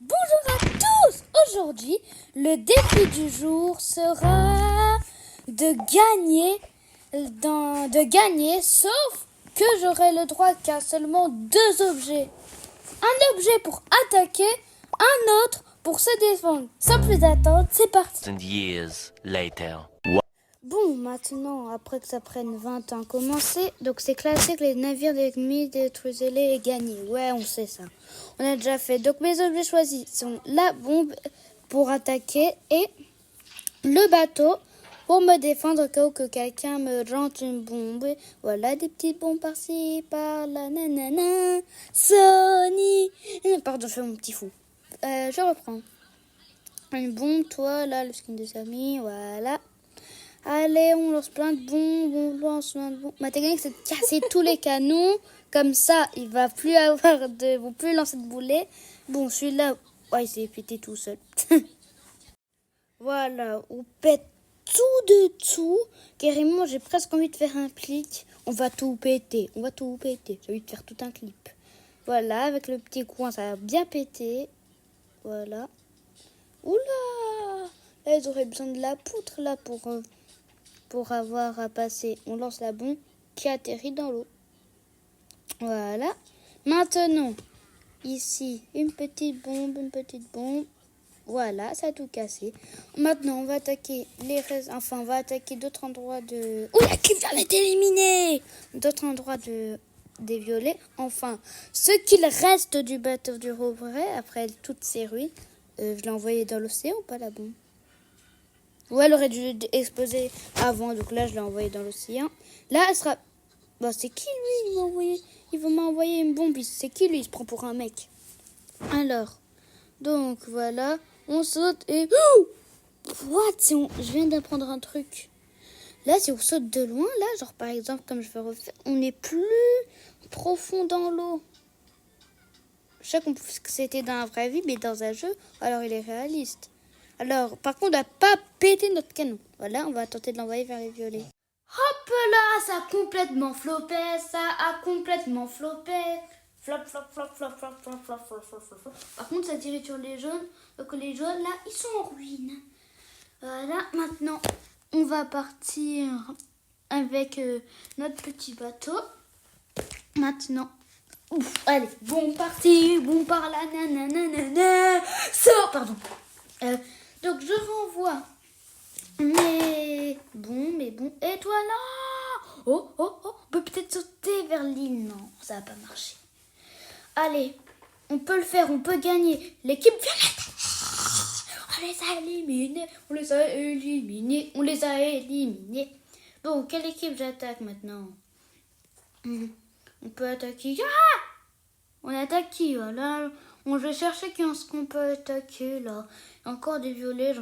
Bonjour à tous! Aujourd'hui, le défi du jour sera de gagner, sauf que j'aurai le droit qu'à seulement 2 objets. Un objet pour attaquer, un autre pour se défendre. Sans plus attendre, c'est parti! Years later. Bon, maintenant, après que ça prenne 20 ans à commencer, donc c'est classé que les navires ennemis détruisez-les et gagnez. Ouais, on sait ça. On a déjà fait. Donc mes objets choisis sont la bombe pour attaquer et le bateau pour me défendre au cas où que quelqu'un me lance une bombe. Voilà, des petites bombes par-ci, par-là, nanana. Sony. Pardon, je fais mon petit fou. Je reprends. Une bombe, toi, là, le skin des amis, voilà. Allez, on lance plein de bombes, on lance plein de bombes. Ma technique, c'est de casser tous les canons. Comme ça, il va plus avoir de... Vous plus lancer de boulets. Bon, celui-là, ouais, il s'est pété tout seul. Voilà, on pète tout de tout. Carrément, j'ai presque envie de faire un clic. On va tout péter, on va tout péter. J'ai envie de faire tout un clip. Voilà, avec le petit coin, ça va bien péter. Voilà. Oula! Là, ils auraient besoin de la poutre, là, pour avoir à passer. On lance la bombe qui atterrit dans l'eau. Voilà. Maintenant, ici, une petite bombe. Voilà, ça a tout cassé. Maintenant, on va attaquer on va attaquer d'autres endroits de... Oh, la qui vient d'être éliminée! D'autres endroits des violets. Enfin, ce qu'il reste du bateau du Rouvray, après toutes ces ruines. Je l'ai envoyé dans l'océan ou pas, la bombe? Ou elle aurait dû exploser avant, donc là je l'ai envoyé dans l'océan. Là elle sera... Bah c'est qui lui? Il va m'envoyer une bombe. C'est qui lui? Il se prend pour un mec. Alors, donc voilà, on saute et... Oh, what? Je viens d'apprendre un truc. Là si on saute de loin, là genre par exemple comme je vais refaire, on est plus profond dans l'eau. Je sais que c'était dans la vraie vie, mais dans un jeu, alors il est réaliste. Alors, par contre, on n'a pas pété notre canon. Voilà, on va tenter de l'envoyer vers les violets. Hop là, ça a complètement flopé, Flop, flop, flop, flop, flop, flop, flop, flop, flop, flop, flop. Par contre, ça tire sur les jaunes. Donc les jaunes, là, ils sont en ruine. Voilà, maintenant, on va partir avec notre petit bateau. Maintenant, ouf, allez, bon parti, bon par là, nanana, ça, pardon. Donc je renvoie mes bons, et toi là? Oh, on peut peut-être sauter vers l'île. Non, ça va pas marcher. Allez, on peut le faire, on peut gagner. L'équipe violette. On les a éliminés. Bon, quelle équipe j'attaque maintenant? On peut attaquer. Ah! On attaque qui? Voilà. On va chercher ce qu'on peut attaquer là. Encore des violets,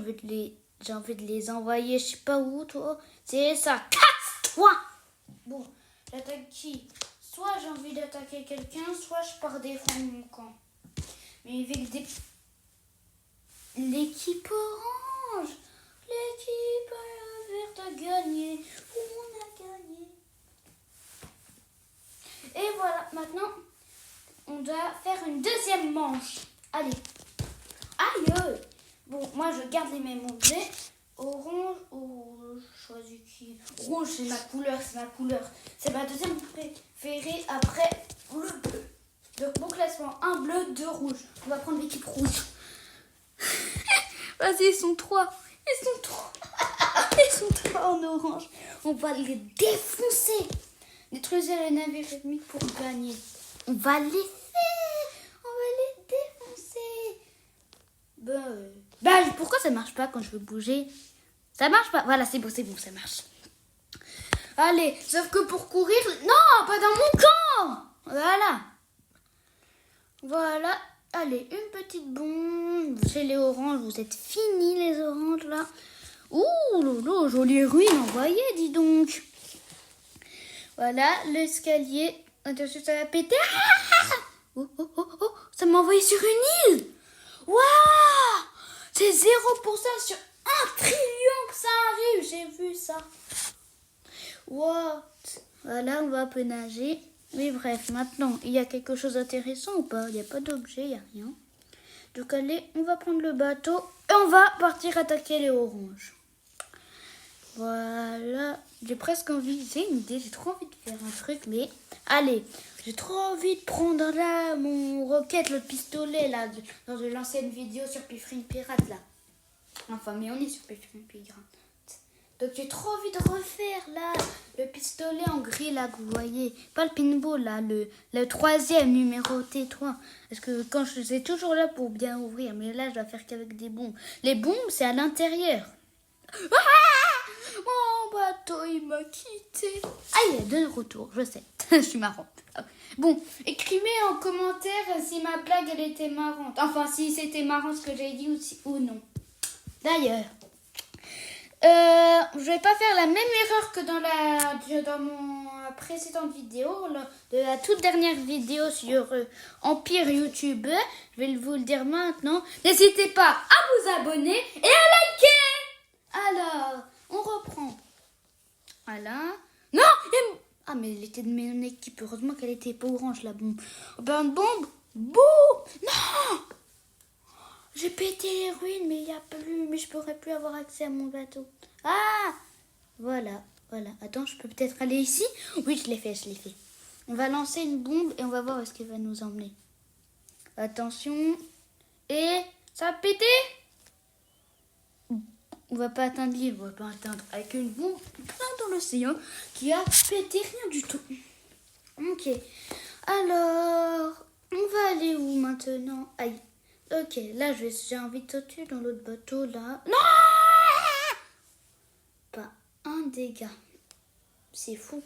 j'ai envie de les envoyer, je sais pas où, toi. C'est ça. Casse-toi! Bon, j'attaque qui? Soit j'ai envie d'attaquer quelqu'un, soit je pars défendre mon camp. Mais avec l'équipe orange, l'équipe verte a gagné. On a gagné. Et voilà, maintenant, on doit faire une deuxième manche. Allez. Aïe. Bon, moi, je garde les mêmes objets. Orange, je choisis qui? Rouge, c'est ma couleur. C'est ma deuxième préférée après le bleu. Donc, bon classement, 1 bleu, 2 rouge. On va prendre l'équipe rouge. Vas-y, ils sont trois en orange. On va les défoncer. Détruisez les navires ennemis pour gagner. On va les défoncer. Pourquoi ça marche pas quand je veux bouger? Ça marche pas. Voilà, c'est bon, ça marche. Allez, sauf que pour courir... Non, pas dans mon camp. Voilà. Allez, une petite bombe. Chez les oranges, vous êtes finis les oranges là. Ouh, lolo, jolie ruine envoyée, dis donc. Voilà, l'escalier. Attention, ça va péter. Oh, ça m'a envoyé sur une île. Waouh! C'est 0% sur 1 trillion que ça arrive. J'ai vu ça. What? Voilà, on va un peu nager. Mais bref, maintenant, il y a quelque chose d'intéressant ou pas? Il n'y a pas d'objet, il n'y a rien. Donc allez, on va prendre le bateau et on va partir attaquer les oranges. Voilà, j'ai presque envie, j'ai une idée, j'ai trop envie de faire un truc, mais allez, j'ai trop envie de prendre là mon roquette, le pistolet là, dans l'ancienne vidéo sur Piffrine Pirate là. Enfin, mais on est sur Piffrine Pirate. Donc j'ai trop envie de refaire là le pistolet en gris là que vous voyez. Pas le pinball là, le 3e numéroté 3. Parce que quand je suis toujours là pour bien ouvrir. Mais là je dois faire qu'avec des bombes. Les bombes c'est à l'intérieur. Ah, mon bateau il m'a quitté. Ah il est de retour, je sais. Je suis marrante. Bon, écrivez en commentaire si ma blague elle était marrante. Enfin si c'était marrant ce que j'ai dit ou non. D'ailleurs. Je vais pas faire la même erreur que dans mon précédente vidéo, de la toute dernière vidéo sur Empire YouTube. Je vais vous le dire maintenant. N'hésitez pas à vous abonner et à liker. Alors, on reprend. Voilà. Non, ah mais elle était de mon équipe. Heureusement qu'elle était pas orange la bombe. Ben bombe. Bouh. Non. J'ai pété les ruines, mais il n'y a plus. Mais je pourrais plus avoir accès à mon bateau. Ah, voilà. Attends, je peux peut-être aller ici? Oui, je l'ai fait. On va lancer une bombe et on va voir où est-ce qu'elle va nous emmener. Attention. Et ça a pété? On va pas atteindre l'île, on va pas atteindre. Avec une bombe plein dans l'océan qui a pété rien du tout. Ok. Alors, on va aller où maintenant? Aïe. Ok, là j'ai envie de sauter dans l'autre bateau là. Non! Pas un dégât. C'est fou.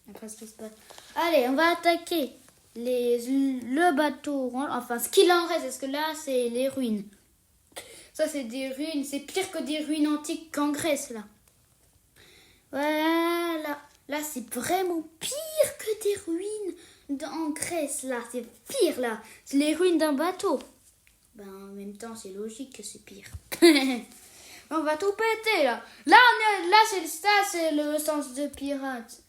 Après ce qui se passe. Allez, on va attaquer le bateau orange. Enfin, ce qu'il en reste, parce que là c'est les ruines. Ça c'est des ruines, c'est pire que des ruines antiques qu'en Grèce là. Voilà. Là c'est vraiment pire que des ruines en Grèce là. C'est pire là. C'est les ruines d'un bateau. Ben, en même temps, c'est logique que c'est pire. On va tout péter, là. Là, c'est le sens de pirate.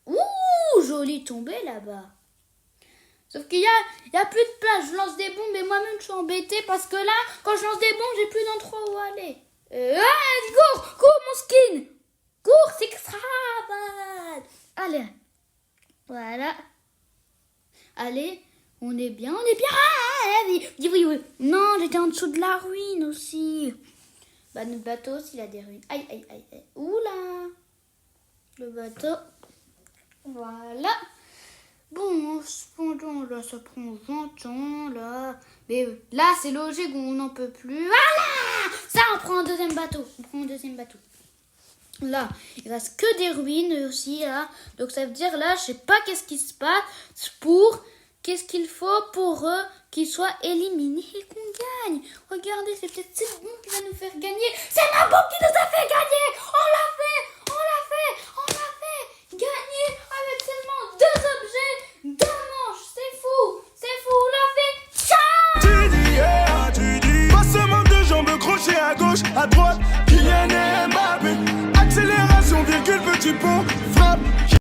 Ouh, joli tombé, là-bas. Sauf qu'il y a plus de place. Je lance des bombes, mais moi-même, je suis embêtée parce que là, quand je lance des bombes, j'ai plus d'endroit où aller. Cours, mon skin. Cours, c'est extra bad. Allez. Voilà. Allez. On est bien. Ah, oui. Non, j'étais en dessous de la ruine aussi. Bah, notre bateau aussi, il a des ruines. Aïe. Oula. Le bateau. Voilà. Bon, cependant, là, ça prend 20 ans, là. Mais là, c'est logique, on n'en peut plus. Voilà. Ça, on prend un deuxième bateau. Là, il reste que des ruines aussi, là. Donc, ça veut dire, là, je sais pas qu'est-ce qui se passe Qu'est-ce qu'il faut pour qu'ils soient éliminés et qu'on gagne? Regardez, c'est peut-être cette bombe qui va nous faire gagner. C'est ma bombe qui nous a fait gagner. On l'a fait gagner avec seulement 2 objets, 2 manches. C'est fou, on l'a fait. Ciao. Tu dis, passement de jambes, crochet à gauche, à droite, Kylian Mbappé. Accélération, virgule, petit pont,